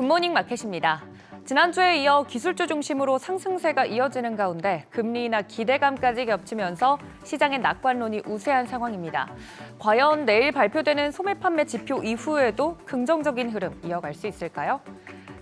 굿모닝 마켓입니다. 지난주에 이어 기술주 중심으로 상승세가 이어지는 가운데 금리 인하 기대감까지 겹치면서 시장의 낙관론이 우세한 상황입니다. 과연 내일 발표되는 소매 판매 지표 이후에도 긍정적인 흐름 이어갈 수 있을까요?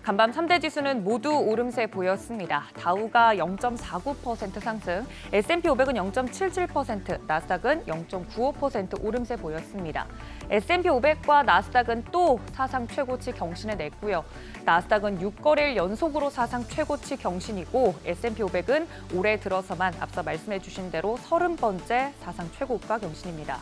간밤 3대 지수는 모두 오름세 보였습니다. 다우가 0.49% 상승, S&P 500은 0.77%, 나스닥은 0.95% 오름세 보였습니다. S&P 500과 나스닥은 또 사상 최고치 경신을 냈고요. 나스닥은 6거래일 연속으로 사상 최고치 경신이고 S&P 500은 올해 들어서만 앞서 말씀해 주신 대로 30번째 사상 최고가 경신입니다.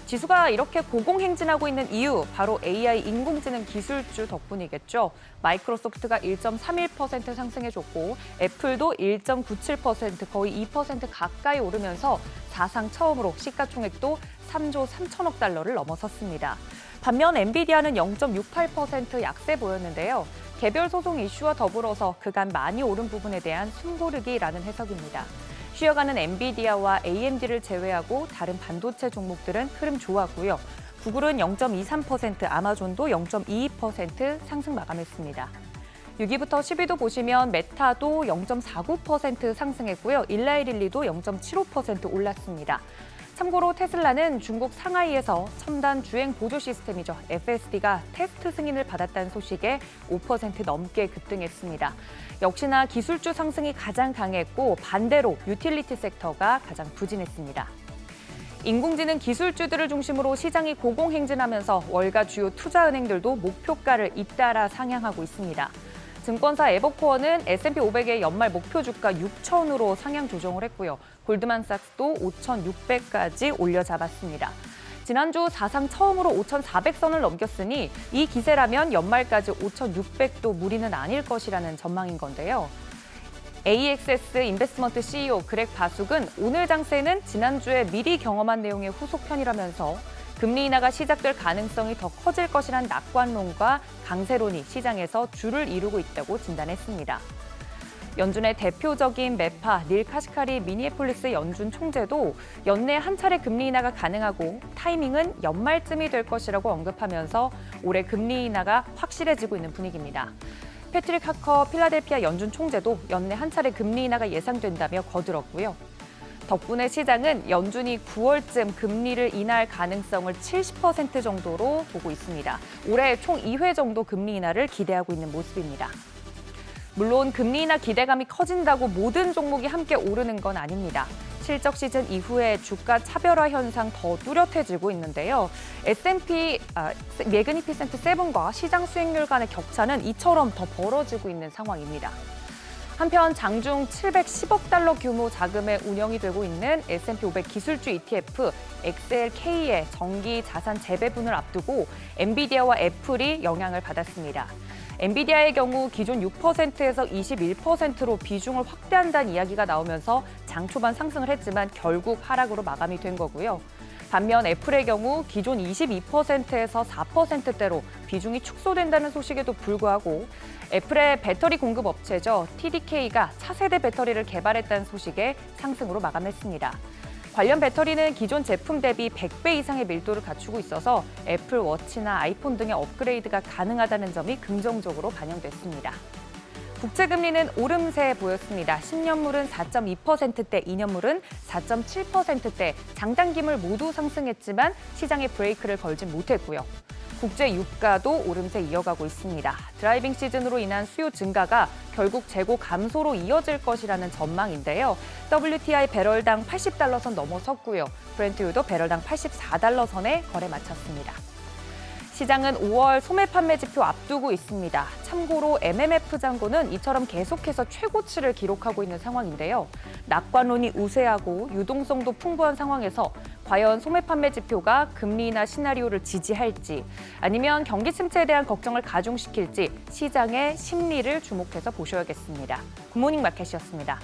지수가 이렇게 고공행진하고 있는 이유, 바로 AI 인공지능 기술주 덕분이겠죠. 마이크로소프트가 1.31% 상승해줬고 애플도 1.97% 거의 2% 가까이 오르면서 사상 처음으로 시가총액도 3조 3천억 달러를 넘어섰습니다. 반면 엔비디아는 0.68% 약세 보였는데요. 개별 소송 이슈와 더불어서 그간 많이 오른 부분에 대한 숨고르기라는 해석입니다. 쉬어가는 엔비디아와 AMD를 제외하고 다른 반도체 종목들은 흐름 좋았고요. 구글은 0.23%, 아마존도 0.22% 상승 마감했습니다. 6위부터 10위도 보시면 메타도 0.49% 상승했고요. 일라이릴리도 0.75% 올랐습니다. 참고로 테슬라는 중국 상하이에서 첨단 주행 보조 시스템이죠. FSD가 테스트 승인을 받았다는 소식에 5% 넘게 급등했습니다. 역시나 기술주 상승이 가장 강했고 반대로 유틸리티 섹터가 가장 부진했습니다. 인공지능 기술주들을 중심으로 시장이 고공행진하면서 월가 주요 투자은행들도 목표가를 잇따라 상향하고 있습니다. 증권사 에버코어는 S&P 500의 연말 목표 주가 6,000으로 상향 조정을 했고요. 골드만삭스도 5,600까지 올려잡았습니다. 지난주 사상 처음으로 5,400선을 넘겼으니 이 기세라면 연말까지 5,600도 무리는 아닐 것이라는 전망인 건데요. AXS 인베스트먼트 CEO 그렉 바숙은 오늘 장세는 지난주에 미리 경험한 내용의 후속편이라면서 금리 인하가 시작될 가능성이 더 커질 것이란 낙관론과 강세론이 시장에서 줄을 이루고 있다고 진단했습니다. 연준의 대표적인 매파 닐 카시카리 미니애폴리스 연준 총재도 연내 한 차례 금리 인하가 가능하고 타이밍은 연말쯤이 될 것이라고 언급하면서 올해 금리 인하가 확실해지고 있는 분위기입니다. 패트릭 하커 필라델피아 연준 총재도 연내 한 차례 금리 인하가 예상된다며 거들었고요. 덕분에 시장은 연준이 9월쯤 금리를 인하할 가능성을 70% 정도로 보고 있습니다. 올해 총 2회 정도 금리 인하를 기대하고 있는 모습입니다. 물론 금리 인하 기대감이 커진다고 모든 종목이 함께 오르는 건 아닙니다. 실적 시즌 이후에 주가 차별화 현상 더 뚜렷해지고 있는데요. S&P 매그니피센트 7과 시장 수익률 간의 격차는 이처럼 더 벌어지고 있는 상황입니다. 한편 장중 710억 달러 규모 자금에 운영이 되고 있는 S&P 500 기술주 ETF XLK의 정기 자산 재배분을 앞두고 엔비디아와 애플이 영향을 받았습니다. 엔비디아의 경우 기존 6%에서 21%로 비중을 확대한다는 이야기가 나오면서 장 초반 상승을 했지만 결국 하락으로 마감이 된 거고요. 반면 애플의 경우 기존 22%에서 4%대로 비중이 축소된다는 소식에도 불구하고 애플의 배터리 공급 업체죠. TDK가 차세대 배터리를 개발했다는 소식에 상승으로 마감했습니다. 관련 배터리는 기존 제품 대비 100배 이상의 밀도를 갖추고 있어서 애플 워치나 아이폰 등의 업그레이드가 가능하다는 점이 긍정적으로 반영됐습니다. 국채금리는 오름세 보였습니다. 10년물은 4.2%대, 2년물은 4.7%대, 장단기물 모두 상승했지만 시장에 브레이크를 걸진 못했고요. 국제 유가도 오름세 이어가고 있습니다. 드라이빙 시즌으로 인한 수요 증가가 결국 재고 감소로 이어질 것이라는 전망인데요. WTI 배럴당 80달러 선 넘어섰고요. 브렌트유도 배럴당 84달러 선에 거래 마쳤습니다. 시장은 5월 소매 판매 지표 앞두고 있습니다. 참고로 MMF 잔고는 이처럼 계속해서 최고치를 기록하고 있는 상황인데요. 낙관론이 우세하고 유동성도 풍부한 상황에서 과연 소매 판매 지표가 금리 인하 시나리오를 지지할지 아니면 경기 침체에 대한 걱정을 가중시킬지 시장의 심리를 주목해서 보셔야겠습니다. 굿모닝 마켓이었습니다.